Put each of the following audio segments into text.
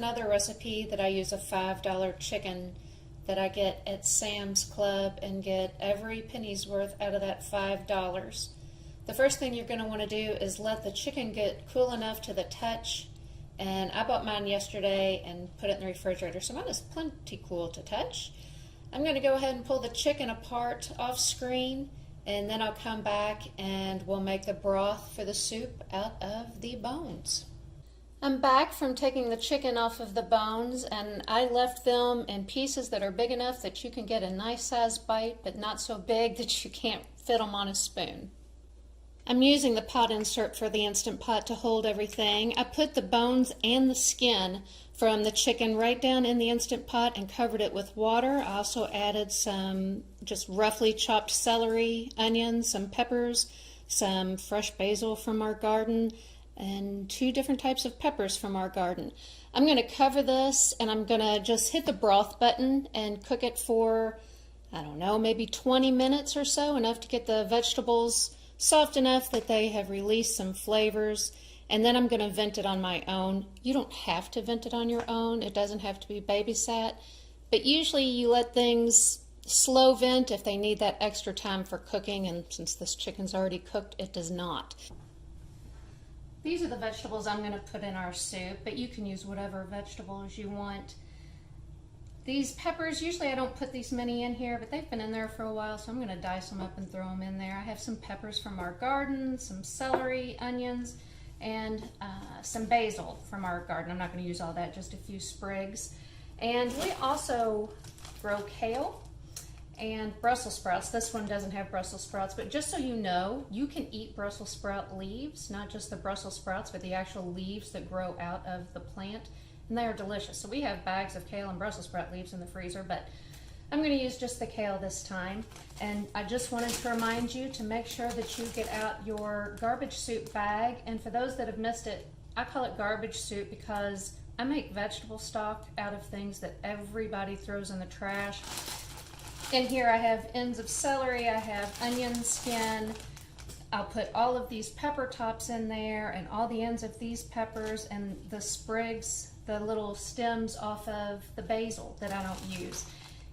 another recipe that I use a $5 chicken that I get at Sam's Club and get every penny's worth out of that $5. The first thing you're going to want to do is let the chicken get cool enough to the touch, and I bought mine yesterday and put it in the refrigerator, so mine is plenty cool to touch. I'm going to go ahead and pull the chicken apart off screen, and then I'll come back and we'll make the broth for the soup out of the bones. I'm back from taking the chicken off of the bones, and I left them in pieces that are big enough that you can get a nice sized bite, but not so big that you can't fit them on a spoon. I'm using the pot insert for the Instant Pot to hold everything. I put the bones and the skin from the chicken right down in the Instant Pot and covered it with water. I also added some just roughly chopped celery, onions, some peppers, some fresh basil from our garden, and 2 different types of peppers from our garden. I'm going to cover this and I'm going to just hit the broth button and cook it for, I don't know, maybe 20 minutes or so, enough to get the vegetables soft enough that they have released some flavors, and then I'm going to vent it on my own. You don't have to vent it on your own. It doesn't have to be babysat, but usually you let things slow vent if they need that extra time for cooking, and since this chicken's already cooked, it does not. These are the vegetables I'm going to put in our soup, but you can use whatever vegetables you want. These peppers, usually I don't put these many in here, but they've been in there for a while, so I'm going to dice them up and throw them in there. I have some peppers from our garden, some celery, onions, and some basil from our garden. I'm not going to use all that, just a few sprigs. And we also grow kale and Brussels sprouts. This one doesn't have Brussels sprouts, but just so you know, you can eat Brussels sprout leaves, not just the Brussels sprouts, but the actual leaves that grow out of the plant. And they are delicious. So we have bags of kale and Brussels sprout leaves in the freezer, but I'm going to use just the kale this time. And I just wanted to remind you to make sure that you get out your garbage soup bag. And for those that have missed it, I call it garbage soup because I make vegetable stock out of things that everybody throws in the trash. In here I have ends of celery, I have onion skin. I'll put all of these pepper tops in there and all the ends of these peppers and the sprigs, the little stems off of the basil that I don't use.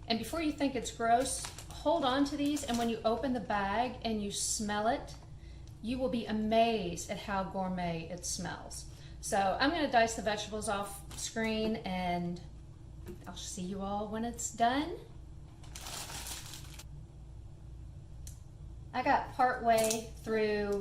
And before you think it's gross, hold on to these, and when you open the bag and you smell it, you will be amazed at how gourmet it smells. So I'm going to dice the vegetables off screen and I'll see you all when it's done. I got partway through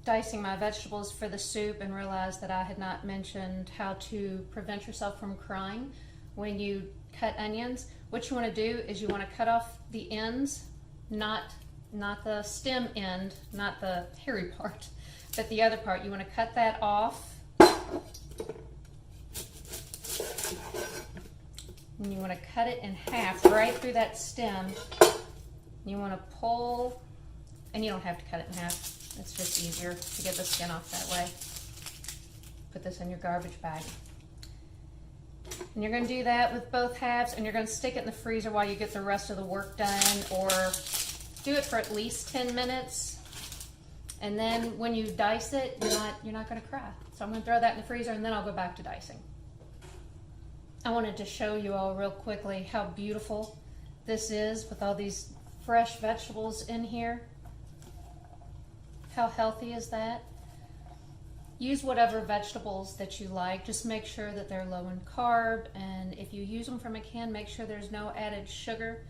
dicing my vegetables for the soup and realized that I had not mentioned how to prevent yourself from crying when you cut onions. What you want to do is you want to cut off the ends, not the stem end, not the hairy part, but the other part. You want to cut that off. And you want to cut it in half right through that stem. You want to pull. And you don't have to cut it in half. It's just easier to get the skin off that way. Put this in your garbage bag. And you're going to do that with both halves, and you're going to stick it in the freezer while you get the rest of the work done, or do it for at least 10 minutes. And then when you dice it, you're not going to cry. So I'm going to throw that in the freezer, and then I'll go back to dicing. I wanted to show you all real quickly how beautiful this is with all these fresh vegetables in here. How healthy is that? Use whatever vegetables that you like. Just make sure that they're low in carb, and if you use them from a can, make sure there's no added sugar.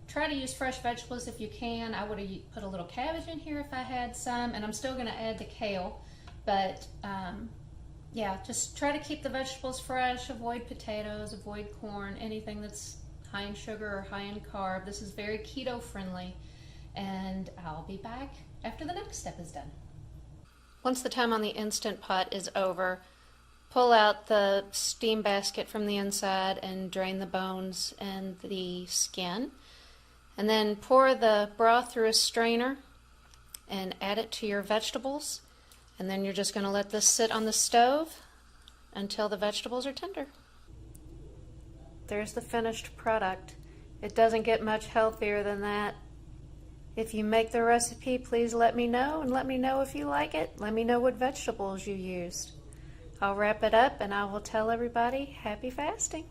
Try to use fresh vegetables if you can. I would have put a little cabbage in here if I had some, and I'm still going to add the kale, but yeah, just try to keep the vegetables fresh. Avoid potatoes, avoid corn, anything that's high in sugar or high in carb. This is very keto friendly, and I'll be back after the next step is done. Once the time on the Instant Pot is over, pull out the steam basket from the inside and drain the bones and the skin. And then pour the broth through a strainer and add it to your vegetables. And then you're just going to let this sit on the stove until the vegetables are tender. There's the finished product. It doesn't get much healthier than that. If you make the recipe, please let me know, and let me know if you like it. Let me know what vegetables you used. I'll wrap it up and I will tell everybody happy fasting.